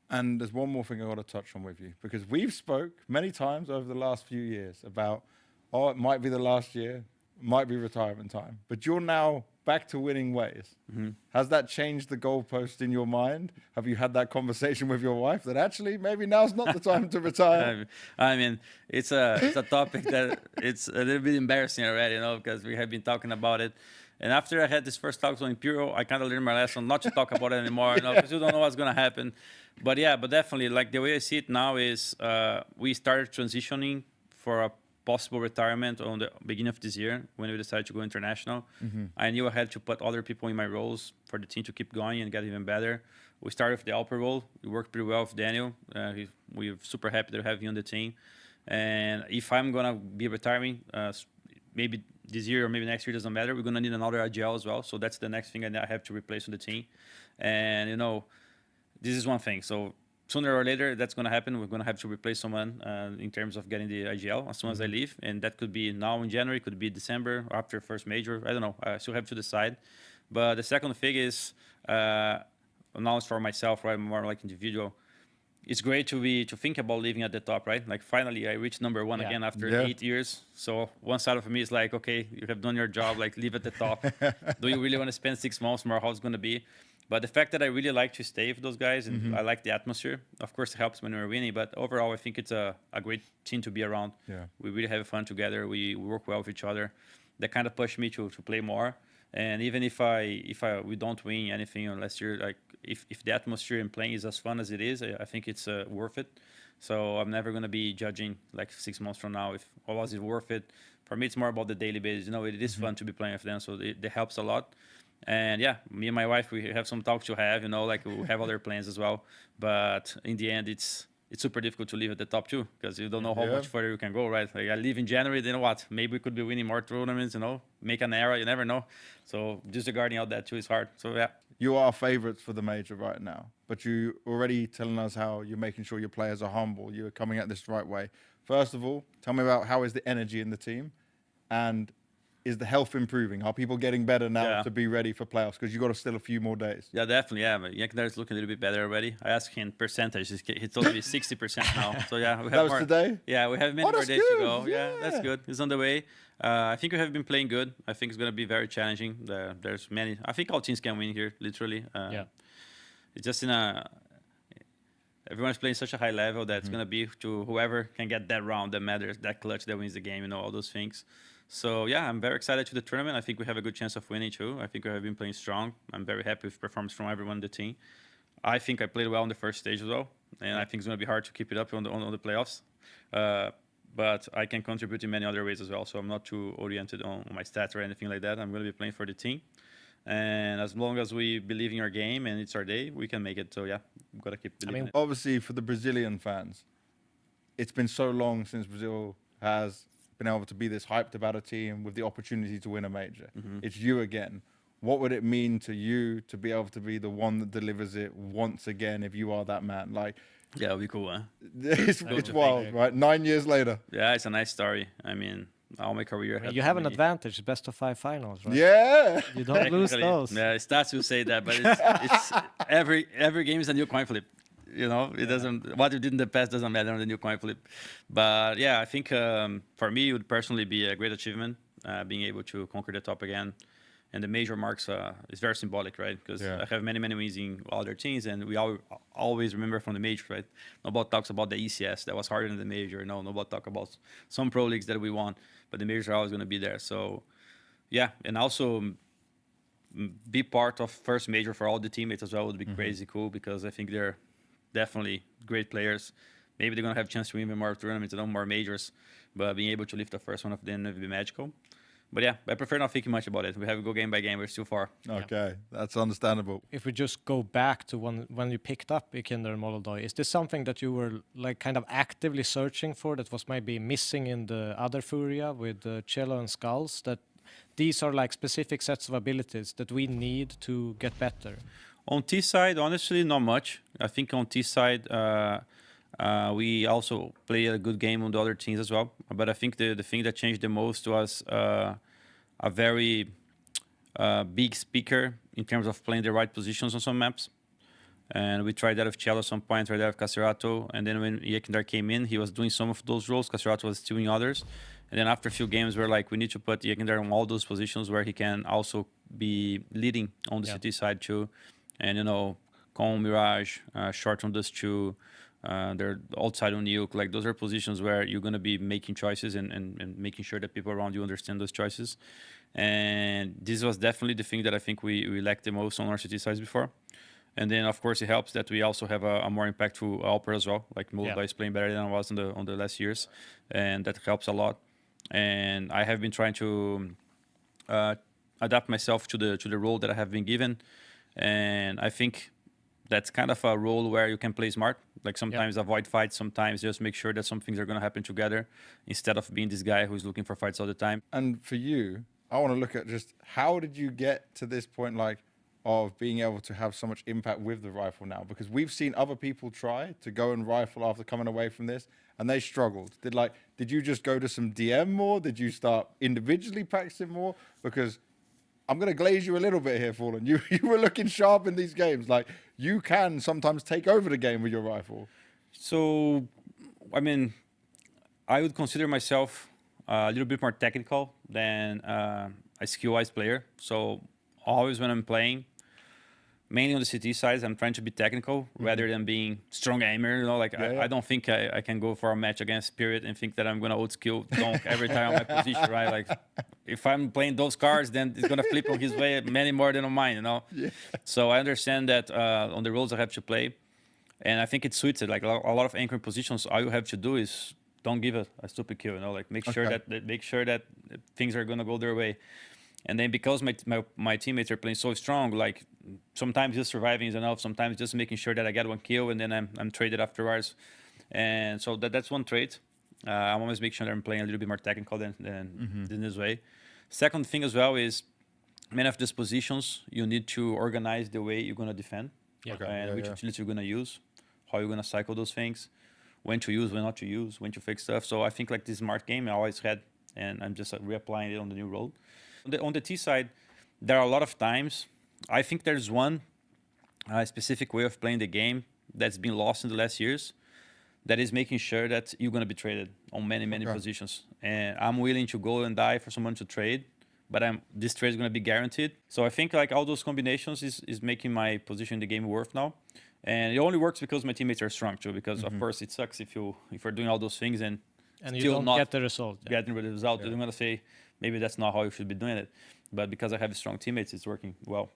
And there's one more thing I got to touch on with you, because we've spoke many times over the last few years about, oh, it might be the last year, might be retirement time, but you're now back to winning ways. Has that changed the goalpost in your mind? Have you had that conversation with your wife that actually maybe now's not the time to retire? I mean, it's a topic that it's a little bit embarrassing already, you know, because we have been talking about it. And after I had this first talk on Imperial, I kind of learned my lesson not to talk about it anymore, you know, because you don't know what's going to happen. But yeah, but definitely, like the way I see it now is we started transitioning for a possible retirement on the beginning of this year when we decided to go international. I knew I had to put other people in my roles for the team to keep going and get even better. We started with the Alper role. We worked pretty well with Daniel. We're super happy to have you on the team. And if I'm going to be retiring, maybe this year or maybe next year, doesn't matter. We're going to need another IGL as well. So that's the next thing I have to replace on the team. And, you know, this is one thing. So sooner or later, that's going to happen. We're going to have to replace someone in terms of getting the IGL as soon as I leave. And that could be now in January, could be December, or after first major. I don't know. I still have to decide. But the second thing is, now it's for myself, right? More like individual. It's great to think about living at the top, right? Like finally, I reached #1 again after 8 years. So one side of me is like, okay, you have done your job, like live at the top. Do you really want to spend 6 months more? How it's going to be? But the fact that I really like to stay with those guys and I like the atmosphere, of course, it helps when we're winning. But overall, I think it's a great team to be around. Yeah. We really have fun together. We work well with each other. That kind of pushed me to play more. And even if we don't win anything last year, like if the atmosphere and playing is as fun as it is, I think it's worth it. So I'm never going to be judging like 6 months from now if, oh, was it worth it? For me, it's more about the daily basis. You know, it is fun to be playing with them, so it helps a lot. And yeah, me and my wife, we have some talks to have, you know, like we have other plans as well. But in the end, it's super difficult to live at the top too, because you don't know how much further you can go, right? Like I leave in January, then what? Maybe we could be winning more tournaments, you know, make an era, you never know. So disregarding all that too is hard. So yeah. You are favorites for the major right now, but you already telling us how you're making sure your players are humble. You're coming at this the right way. First of all, tell me about how is the energy in the team, and is the health improving? Are people getting better now to be ready for playoffs? Because you got still a few more days. Yeah, definitely. Yeah, but Yankner is looking a little bit better already. I asked him percentage. He told me 60% now. So yeah, we have that was more. Today. Yeah, we have many more days to go. Yeah, that's good. It's on the way. I think we have been playing good. I think it's going to be very challenging. There's many. I think all teams can win here, literally. It's just everyone's playing such a high level that it's going to be to whoever can get that round that matters, that clutch that wins the game, you know, all those things. So yeah, I'm very excited to the tournament. I think we have a good chance of winning too. I think we have been playing strong. I'm very happy with performance from everyone in the team. I think I played well on the first stage as well, and I think it's going to be hard to keep it up on the playoffs. But I can contribute in many other ways as well. So I'm not too oriented on my stats or anything like that. I'm going to be playing for the team. And as long as we believe in our game and it's our day, we can make it. So yeah, we've got to keep believing. Obviously for the Brazilian fans, it's been so long since Brazil has been able to be this hyped about a team with the opportunity to win a major. It's you again. What would it mean to you to be able to be the one that delivers it once again if you are that man? Like, yeah, it'll be cool, huh? It's wild, right? 9 years later. Yeah, it's a nice story. I mean, all my career. You have an advantage, best of 5 finals, right? Yeah. You don't lose those. Yeah, stats will say that, but it's every game is a new coin flip. You know, it doesn't, what you did in the past doesn't matter on the new coin flip. But yeah, I think for me, it would personally be a great achievement, being able to conquer the top again. And the major marks is very symbolic, right? Because I have many wins in other teams, and we always remember from the major, right? Nobody talks about the ECS, that was harder than the major. No, nobody talk about some pro leagues that we won, but the majors are always going to be there. So yeah, and also be part of first major for all the teammates as well would be crazy cool, because I think they're definitely great players. Maybe they're going to have a chance to win even more tournaments and more majors, but being able to lift the first one of them would be magical. But yeah, I prefer not thinking much about it. We have to go game by game. We're still far. Okay, that's understandable. If we just go back to when you picked up Ikinder and Molodoi, is this something that you were like kind of actively searching for that was maybe missing in the other Furia with Cello and Skulls, that these are like specific sets of abilities that we need to get better? On T side, honestly, not much. I think on T side, we also play a good game on the other teams as well. But I think the thing that changed the most was a very big speaker in terms of playing the right positions on some maps. And we tried that with Cello at some point, tried that with Casserato. And then when Yekindar came in, he was doing some of those roles. Casserato was doing others. And then after a few games, we're like, we need to put Yekindar in all those positions where he can also be leading on the CT side too. And, you know, Con, Mirage, short on this too. They're outside on Nuke. Like, those are positions where you're going to be making choices and making sure that people around you understand those choices. And this was definitely the thing that I think we lacked the most on our CT sides before. And then, of course, it helps that we also have a more impactful Alper as well. Like, Molodai is playing better than I was on the last years. And that helps a lot. And I have been trying to adapt myself to the role that I have been given. And I think that's kind of a role where you can play smart. Like, sometimes avoid fights, sometimes just make sure that some things are going to happen together instead of being this guy who's looking for fights all the time. And for you, I want to look at just how did you get to this point, like, of being able to have so much impact with the rifle now? Because we've seen other people try to go and rifle after coming away from this, and they struggled. Did you just go to some DM more? Did you start individually practicing more? Because I'm going to glaze you a little bit here, Fallen. You were looking sharp in these games. Like, you can sometimes take over the game with your rifle. So, I mean, I would consider myself a little bit more technical than a skill-wise player. So always when I'm playing, mainly on the CT side, I'm trying to be technical rather than being strong aimer. You know, like I don't think I can go for a match against Spirit and think that I'm gonna old skill donk every time on my position, right? Like, if I'm playing those cards, then it's gonna flip on his way many more than on mine, you know. Yeah. So I understand that on the roles I have to play, and I think it suits it. Like, a lot of anchoring positions, all you have to do is don't give a stupid kill, you know. Like, make sure that things are gonna go their way. And then because my teammates are playing so strong, like, sometimes just surviving is enough. Sometimes just making sure that I get one kill and then I'm traded afterwards. And so that's one trait. I'm always making sure that I'm playing a little bit more technical than this way. Second thing as well is, many of these positions, you need to organize the way you're going to defend. And which utility you're going to use, how you're going to cycle those things, when to use, when not to use, when to fix stuff. So I think, like, this smart game I always had, and I'm just reapplying it on the new role. On the T side, there are a lot of times, I think there's one specific way of playing the game that's been lost in the last years, that is making sure that you're going to be traded on many positions. And I'm willing to go and die for someone to trade, but this trade is going to be guaranteed. So I think, like, all those combinations is making my position in the game worth now. And it only works because my teammates are strong too, because of course it sucks if you're doing all those things and you don't get the result. Getting the result. I'm going to say, maybe that's not how you should be doing it. But because I have strong teammates, it's working well.